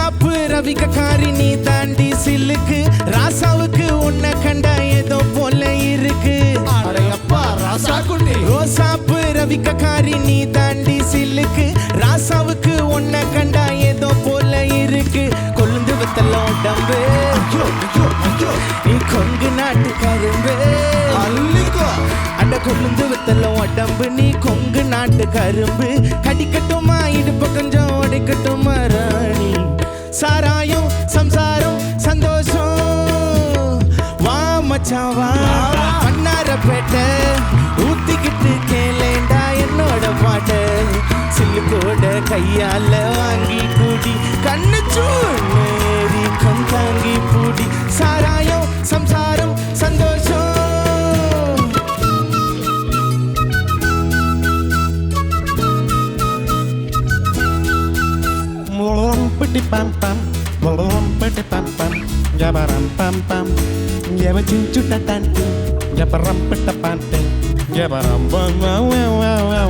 ரோசாப்பு ரவிக்காரி நீ தாண்டி சில்லுக்கு ராசாவுக்கு உன்னை கண்டா ஏதோ போல இருக்கு. அப்பா ராசா குட்டி ரோசாப்பு ரவிக்காரி நீ தாண்டி சில்லுக்கு ராசாவுக்கு உன்னை கண்டா ஏதோ போல இருக்கு. கொழுந்து வத்தல உடம்பு நீ கொங்கு நாட்டு கரும்பு அண்ட கொழுந்து வத்தல உடம்பு நீ கொங்கு நாட்டு கரும்பு. கடிக்கட்டுமா இடுப்பு கொஞ்சம் உடைக்கட்டுமா ராணி. சாராயம் சம்சாரம் சந்தோஷம் வா மச்சான் வா பண்ணாரப்பேட்டை ஊத்திக்கிட்டு கேளேண்டா என்னோட பாட்ட. சில்லுக்கோட கையால வாங்கி கூடி கண்ணு சூழேறி கண்காங்கி பூடி. சாராயம் சம்சாரம் சந்தோஷம் Pity pam pam, pity pam pam, jabaram pam pam, jabachu tanti, jabaram pita pante, jabaram wow wow wow wow.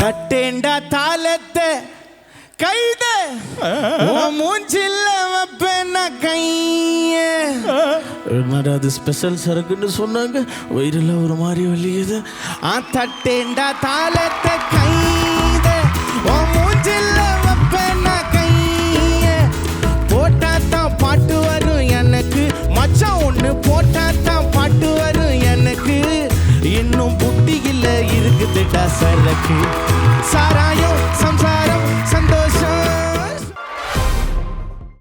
தட்டேண்டா தாளத்தை கைத மூஞ்சில்ல வப்பேன கைய. என்னடா அது ஸ்பெஷல் சரக்குன்னு சொன்னாங்க, வயிறுல ஒரு மாதிரி வலியுது. தட்டேண்டா தாளத்தை கைத மூஞ்சில்ல வப்பேன கைய. போட்டாத்தான் பாட்டு வரும் எனக்கு மச்சான் ஒண்ணு போட்டாத்தான் பாட்டு வரும் எனக்கு. இன்னும் புட்டியில இருக்குதுடா சரக்கு. சாரா